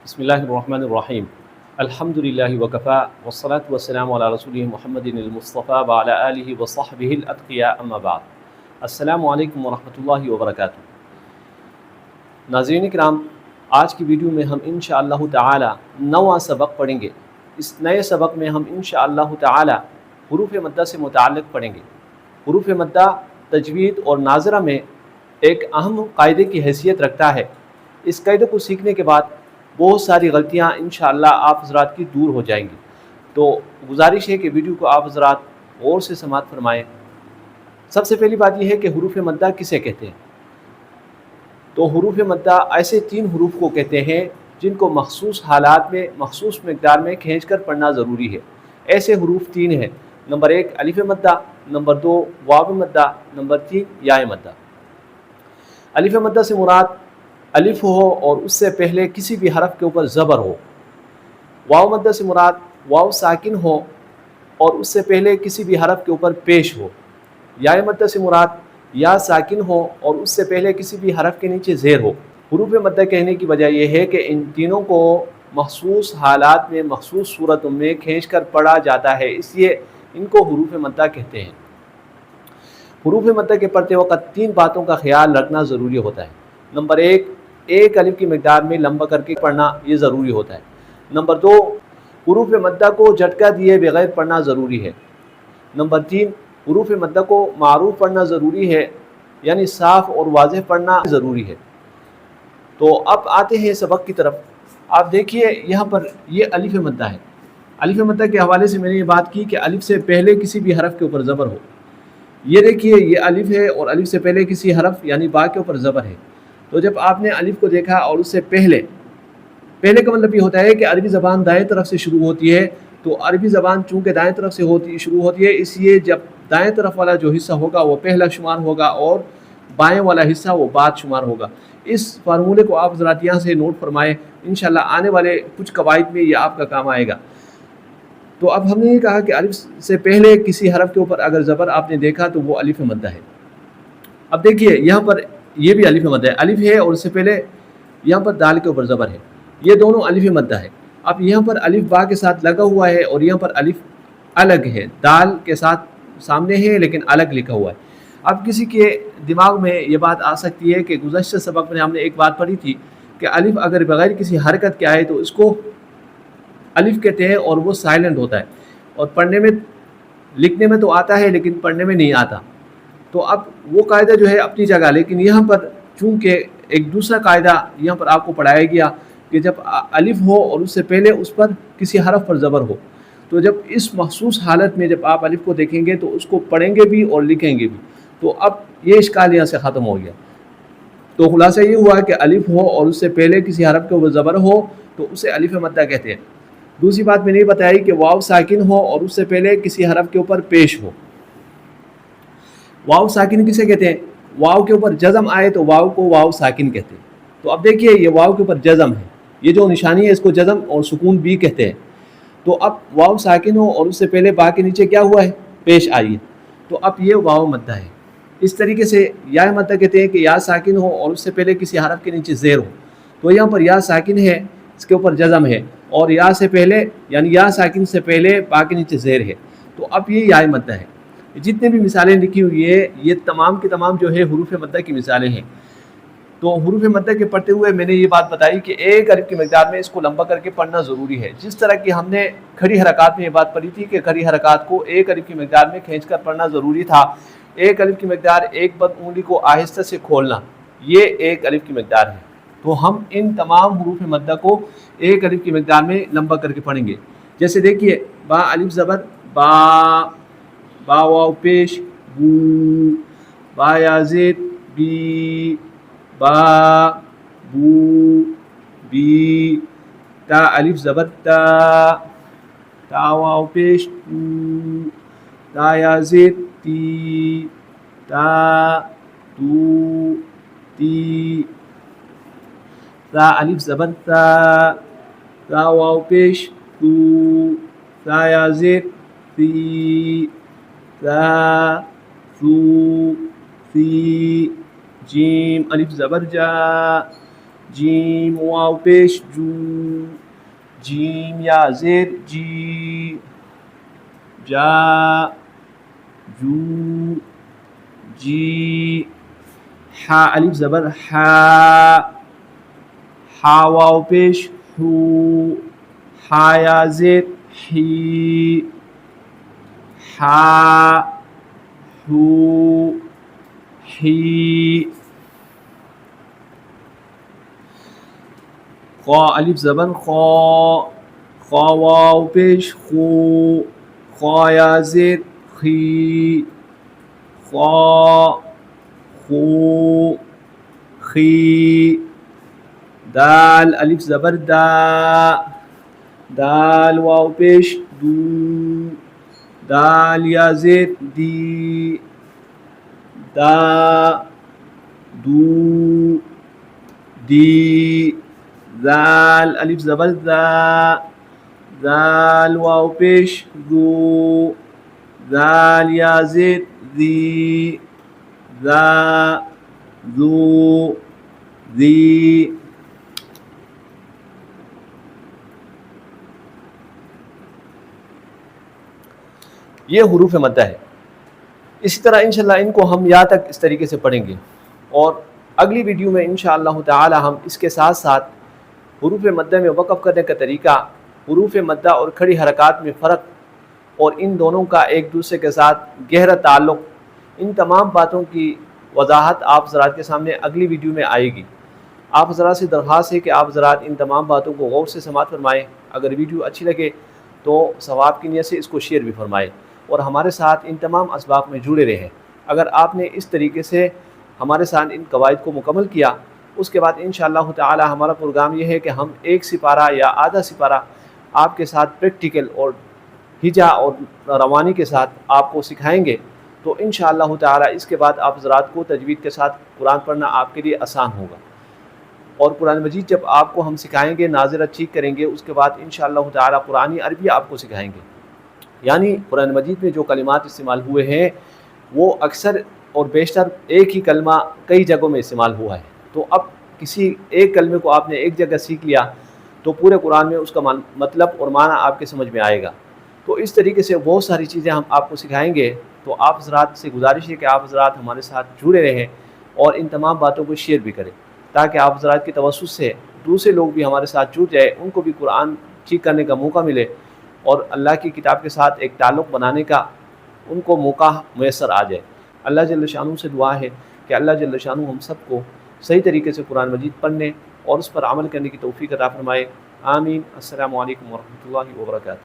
بسم اللہ الرحمن الرحیم الحمد للہ وکفا والصلاة والسلام علی رسولہ محمد المصطفیٰ وعلی آلہ وصحبہ الاتقیاء اما بعد۔ السلام علیکم ورحمۃ اللہ وبرکاتہ۔ ناظرین کرام، آج کی ویڈیو میں ہم انشاءاللہ تعالی نواں سبق پڑھیں گے۔ اس نئے سبق میں ہم انشاءاللہ تعالی حروف مدہ سے متعلق پڑھیں گے۔ حروف مدہ تجوید اور ناظرہ میں ایک اہم قاعدے کی حیثیت رکھتا ہے۔ اس قاعدے کو سیکھنے کے بعد بہت ساری غلطیاں انشاءاللہ آپ حضرات کی دور ہو جائیں گی۔ تو گزارش ہے کہ ویڈیو کو آپ حضرات غور سے سماعت فرمائیں۔ سب سے پہلی بات یہ ہے کہ حروف مدہ کسے کہتے ہیں؟ تو حروف مدہ ایسے تین حروف کو کہتے ہیں جن کو مخصوص حالات میں مخصوص مقدار میں کھینچ کر پڑھنا ضروری ہے۔ ایسے حروف تین ہیں۔ نمبر 1 الف مدہ، نمبر 2 واو مدہ، نمبر 3 یا مدہ۔ الف مدہ سے مراد الف ہو اور اس سے پہلے کسی بھی حرف کے اوپر زبر ہو۔ واو مدہ سے مراد واو ساکن ہو اور اس سے پہلے کسی بھی حرف کے اوپر پیش ہو۔ یا مدہ سے مراد یا ساکن ہو اور اس سے پہلے کسی بھی حرف کے نیچے زیر ہو۔ حروف مدہ کہنے کی وجہ یہ ہے کہ ان تینوں کو مخصوص حالات میں مخصوص صورتوں میں کھینچ کر پڑھا جاتا ہے، اس لیے ان کو حروف مدہ کہتے ہیں۔ حروف مدہ کے پڑھتے وقت تین باتوں کا خیال رکھنا ضروری ہوتا ہے۔ نمبر 1 ایک الف کی مقدار میں لمبا کر کے پڑھنا یہ ضروری ہوتا ہے۔ نمبر 2 حروف مدہ کو جھٹکا دیے بغیر پڑھنا ضروری ہے۔ نمبر 3 حروف مدہ کو معروف پڑھنا ضروری ہے، یعنی صاف اور واضح پڑھنا ضروری ہے۔ تو اب آتے ہیں سبق کی طرف۔ آپ دیکھیے یہاں پر یہ الف مدہ ہے۔ الف مدہ کے حوالے سے میں نے یہ بات کی کہ الف سے پہلے کسی بھی حرف کے اوپر زبر ہو۔ یہ دیکھیے یہ الف ہے اور الف سے پہلے کسی حرف یعنی با کے اوپر زبر ہے۔ تو جب آپ نے الف کو دیکھا اور اس سے پہلے کا مطلب یہ ہوتا ہے کہ عربی زبان دائیں طرف سے شروع ہوتی ہے، تو عربی زبان چونکہ دائیں طرف سے شروع ہوتی ہے، اس لیے جب دائیں طرف والا جو حصہ ہوگا وہ پہلا شمار ہوگا اور بائیں والا حصہ وہ بعد شمار ہوگا۔ اس فارمولے کو آپ حضرات یہاں سے نوٹ فرمائیں، انشاءاللہ آنے والے کچھ قواعد میں یہ آپ کا کام آئے گا۔ تو اب ہم نے یہ کہا کہ الف سے پہلے کسی حرف کے اوپر اگر زبر آپ نے دیکھا تو وہ الف مدہ ہے۔ اب دیکھیے یہاں پر یہ بھی الف مدہ ہے، الف ہے اور اس سے پہلے یہاں پر دال کے اوپر زبر ہے، یہ دونوں الف مدہ ہے۔ اب یہاں پر الف با کے ساتھ لگا ہوا ہے اور یہاں پر الف الگ ہے، دال کے ساتھ سامنے ہے لیکن الگ لکھا ہوا ہے۔ اب کسی کے دماغ میں یہ بات آ سکتی ہے کہ گزشتہ سبق میں ہم نے ایک بات پڑھی تھی کہ الف اگر بغیر کسی حرکت کے آئے تو اس کو الف کہتے ہیں اور وہ سائلنٹ ہوتا ہے، اور پڑھنے میں لکھنے میں تو آتا ہے لیکن پڑھنے میں نہیں آتا۔ تو اب وہ قاعدہ جو ہے اپنی جگہ، لیکن یہاں پر چونکہ ایک دوسرا قاعدہ یہاں پر آپ کو پڑھایا گیا کہ جب الف ہو اور اس سے پہلے اس پر کسی حرف پر زبر ہو، تو جب اس مخصوص حالت میں جب آپ الف کو دیکھیں گے تو اس کو پڑھیں گے بھی اور لکھیں گے بھی۔ تو اب یہ اشکال یہاں سے ختم ہو گیا۔ تو خلاصہ یہ ہوا کہ الف ہو اور اس سے پہلے کسی حرف کے اوپر زبر ہو تو اسے الف مدہ کہتے ہیں۔ دوسری بات میں نے بتائی کہ واو ساکن ہو اور اس سے پہلے کسی حرف کے اوپر پیش ہو۔ واو ساکن کسے کہتے ہیں؟ واو کے اوپر جزم آئے تو واو کو واو ساکن کہتے ہیں۔ تو اب دیکھیے یہ واو کے اوپر جزم ہے، یہ جو نشانی ہے اس کو جزم اور سکون بھی کہتے ہیں۔ تو اب واو ساکن ہو اور اس سے پہلے با کے نیچے کیا ہوا ہے؟ پیش آئی ہے، تو اب یہ واو مدہ ہے۔ اس طریقے سے یا مدہ کہتے ہیں کہ یا ساکن ہو اور اس سے پہلے کسی حرف کے نیچے زیر ہو۔ تو یہاں پر یا ساکن ہے، اس کے اوپر جزم ہے، اور یا سے پہلے یعنی یا ساکن سے پہلے با کے نیچے زیر ہے، تو اب یہ یا مدہ ہے۔ جتنے بھی مثالیں لکھی ہوئی ہے یہ تمام کی تمام جو ہے حروف مدہ کی مثالیں ہیں۔ تو حروف مدہ کے پڑھتے ہوئے میں نے یہ بات بتائی کہ ایک الف کی مقدار میں اس کو لمبا کر کے پڑھنا ضروری ہے، جس طرح کہ ہم نے کھڑی حرکات میں یہ بات پڑھی تھی کہ کھڑی حرکات کو ایک الف کی مقدار میں کھینچ کر پڑھنا ضروری تھا۔ ایک الف کی مقدار ایک بد انگلی کو آہستہ سے کھولنا، یہ ایک الف کی مقدار ہے۔ تو ہم ان تمام حروف مدہ کو ایک الف کی مقدار میں لمبا کر کے پڑھیں گے۔ جیسے دیکھیے با الف زبر با، با واو پیش بو، با یا زید بی، با بو بی، تا الف زبر تا، تا واو پیش تو، تا یا زید تی، تا تو تی، تا الف زبر تا، تا واو پیش تو، تا یا زید تی، تا ثو ثی، جیم الف زبر جا، جیم واو پیش جو، جیم یا زیر جی، جا جو جی، حا الف زبر حا، حا واو پیش حو، حا یا زیر حی، حا حو حی، خا الف زبر خا، خا واو پیش خو، خا یا زیر خی، خا خو خی، دال الف زبر دا، دال واو پیش دو، دال یا زیر دی، دا دو دی، ذال الف زبر دا، ذال واو پیش ذو، ذال یا زیر ذی، ذا ذو ذی. یہ حروف مدہ ہے. اسی طرح انشاءاللہ ان کو ہم یا تک اس طریقے سے پڑھیں گے، اور اگلی ویڈیو میں انشاءاللہ تعالی ہم اس کے ساتھ ساتھ حروف مدہ میں وقف کرنے کا طریقہ، حروف مدہ اور کھڑی حرکات میں فرق، اور ان دونوں کا ایک دوسرے کے ساتھ گہرا تعلق، ان تمام باتوں کی وضاحت آپ حضرات کے سامنے اگلی ویڈیو میں آئے گی. آپ حضرات سے درخواست ہے کہ آپ حضرات ان تمام باتوں کو غور سے سماعت فرمائیں. اگر ویڈیو اچھی لگے تو ثواب کی نیت سے اس کو شیئر بھی فرمائیں، اور ہمارے ساتھ ان تمام اسباق میں جڑے رہیں. اگر آپ نے اس طریقے سے ہمارے ساتھ ان قواعد کو مکمل کیا، اس کے بعد انشاءاللہ تعالی ہمارا پروگرام یہ ہے کہ ہم ایک سپارہ یا آدھا سپارہ آپ کے ساتھ پریکٹیکل اور ہجا اور روانی کے ساتھ آپ کو سکھائیں گے. تو انشاءاللہ تعالی اس کے بعد آپ حضرات کو تجوید کے ساتھ قرآن پڑھنا آپ کے لیے آسان ہوگا. اور قرآن مجید جب آپ کو ہم سکھائیں گے، ناظرہ ٹھیک کریں گے، اس کے بعد انشاءاللہ تعالی قرآنی عربی آپ کو سکھائیں گے. یعنی قرآن مجید میں جو کلمات استعمال ہوئے ہیں وہ اکثر اور بیشتر ایک ہی کلمہ کئی جگہوں میں استعمال ہوا ہے. تو اب کسی ایک کلمے کو آپ نے ایک جگہ سیکھ لیا تو پورے قرآن میں اس کا مطلب اور معنی آپ کے سمجھ میں آئے گا. تو اس طریقے سے بہت ساری چیزیں ہم آپ کو سکھائیں گے. تو آپ حضرات سے گزارش ہے کہ آپ حضرات ہمارے ساتھ جڑے رہیں اور ان تمام باتوں کو شیئر بھی کریں، تاکہ آپ حضرات کی توسط سے دوسرے لوگ بھی ہمارے ساتھ جڑ جائے، ان کو بھی قرآن ٹھیک کرنے کا موقع ملے، اور اللہ کی کتاب کے ساتھ ایک تعلق بنانے کا ان کو موقع میسر آ جائے. اللہ جل شانہ سے دعا ہے کہ اللہ جل شانہ ہم سب کو صحیح طریقے سے قرآن مجید پڑھنے اور اس پر عمل کرنے کی توفیق عطا فرمائے. آمین. السلام علیکم ورحمۃ اللہ وبرکاتہ.